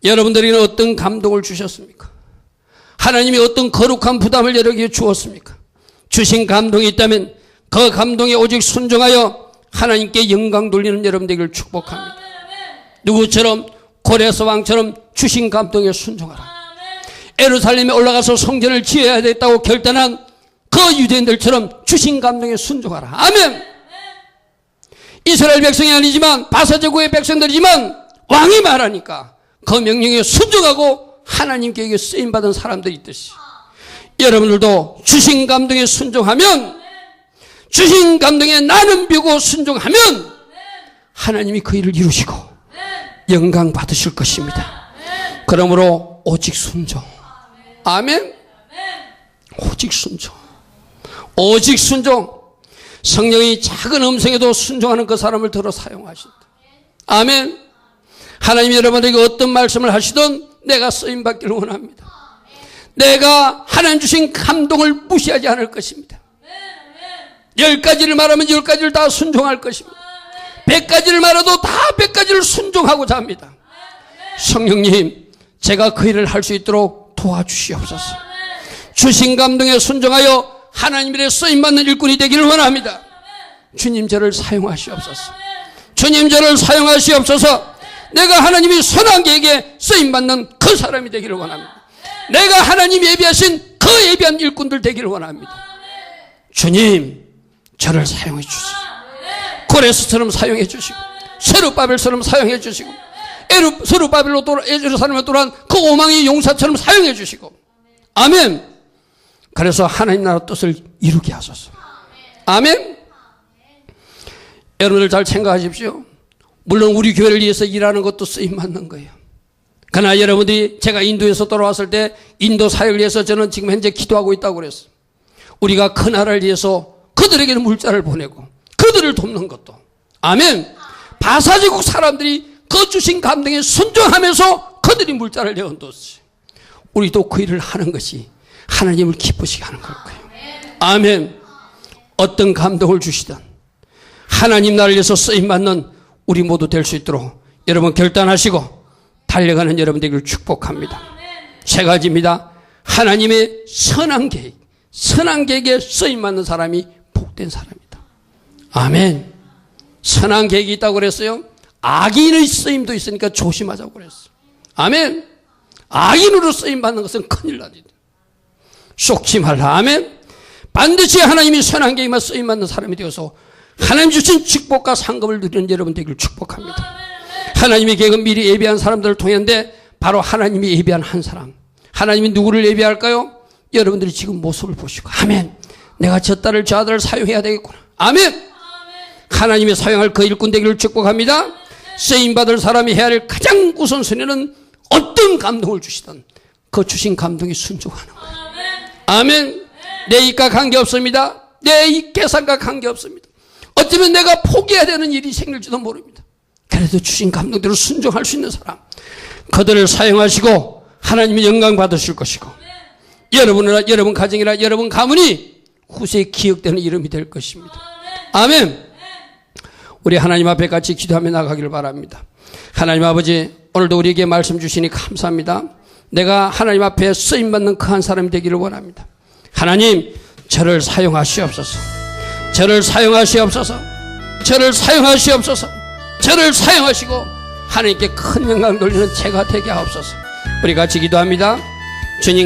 여러분들에게는 어떤 감동을 주셨습니까? 하나님이 어떤 거룩한 부담을 여러분에게 주었습니까? 주신 감동이 있다면 그 감동에 오직 순종하여 하나님께 영광 돌리는 여러분들에게 축복합니다. 누구처럼? 고레스 왕처럼 주신 감동에 순종하라. 예루살렘에 올라가서 성전을 지어야 되겠다고 결단한 그 유대인들처럼 주신 감동에 순종하라. 아멘. 이스라엘 백성이 아니지만 바사제국의 백성들이지만 왕이 말하니까 그 명령에 순종하고 하나님 계획에 쓰임받은 사람들이 있듯이 여러분들도 주신 감동에 순종하면, 주신 감동에 나는 비고 순종하면 하나님이 그 일을 이루시고 영광 받으실 것입니다. 그러므로 오직 순종. 아멘. 오직 순종. 오직 순종. 성령이 작은 음성에도 순종하는 그 사람을 들어 사용하신다. 아멘. 하나님이 여러분에게 어떤 말씀을 하시든 내가 쓰임받기를 원합니다. 내가 하나님 주신 감동을 무시하지 않을 것입니다. 10가지를 말하면 10가지를 다 순종할 것입니다. 100가지를 말해도 다 100가지를 순종하고자 합니다. 성령님, 제가 그 일을 할 수 있도록 도와주시옵소서. 주신 감동에 순종하여 하나님 일에 쓰임받는 일꾼이 되기를 원합니다. 주님, 저를 사용하시옵소서. 주님, 저를 사용하시옵소서. 내가 하나님이 선한 계획에 쓰임받는 그 사람이 되기를 원합니다. 내가 하나님 예비하신 그 예비한 일꾼들 되기를 원합니다. 주님, 저를 사용해 주시고 고레스처럼 사용해 주시고 스룹바벨처럼 사용해 주시고 스룹바벨로 예루살렘에 돌아온 그 오망의 용사처럼 사용해 주시고. 아멘. 그래서 하나님 나라 뜻을 이루게 하소서. 아멘. 여러분들 잘 생각하십시오. 물론 우리 교회를 위해서 일하는 것도 쓰임받는 거예요. 그러나 여러분들이, 제가 인도에서 돌아왔을 때 인도 사역을 위해서 저는 지금 현재 기도하고 있다고 그랬어요. 우리가 그 나라를 위해서 그들에게는 물자를 보내고 그들을 돕는 것도. 아멘. 바사제국 사람들이 그 주신 감동에 순종하면서 그들이 물자를 내어놓았어요. 우리도 그 일을 하는 것이 하나님을 기쁘시게 하는 걸 거예요. 아멘. 어떤 감동을 주시든 하나님 나라를 위해서 쓰임받는 우리 모두 될 수 있도록 여러분 결단하시고 달려가는 여러분들을 축복합니다. 세 가지입니다. 하나님의 선한 계획, 선한 계획에 쓰임받는 사람이 복된 사람이다. 아멘. 선한 계획이 있다고 그랬어요. 악인의 쓰임도 있으니까 조심하자고 그랬어요. 아멘. 악인으로 쓰임받는 것은 큰일 나지. 속지 말라. 아멘. 반드시 하나님이 선한 계획만 쓰임받는 사람이 되어서 하나님 주신 축복과 상급을 누리는 여러분 되기를 축복합니다. 하나님의 계획은 미리 예비한 사람들을 통했는데 바로 하나님이 예비한 한 사람. 하나님이 누구를 예비할까요? 여러분들이 지금 모습을 보시고 아멘. 내가 저 딸을 저 아들을 사용해야 되겠구나. 아멘. 하나님이 사용할 그 일꾼 되기를 축복합니다. 쓰임받을 사람이 해야 할 가장 우선순위는 어떤 감동을 주시든 그 주신 감동에 순종하는 거예요. 아멘. 내 이익과 관계없습니다. 내 이익 계산과 관계없습니다. 어쩌면 내가 포기해야 되는 일이 생길지도 모릅니다. 그래도 주신 감동대로 순종할 수 있는 사람, 그들을 사용하시고 하나님의 영광 받으실 것이고 여러분이나 여러분 가정이나 여러분 가문이 후세에 기억되는 이름이 될 것입니다. 아멘. 우리 하나님 앞에 같이 기도하며 나가기를 바랍니다. 하나님 아버지, 오늘도 우리에게 말씀 주시니 감사합니다. 내가 하나님 앞에 쓰임받는 그 한 사람이 되기를 원합니다. 하나님, 저를 사용하시옵소서. 저를 사용하시옵소서. 저를 사용하시옵소서. 저를 사용하시고 하나님께 큰 영광 돌리는 제가 되게 하옵소서. 우리 같이 기도합니다. 주님,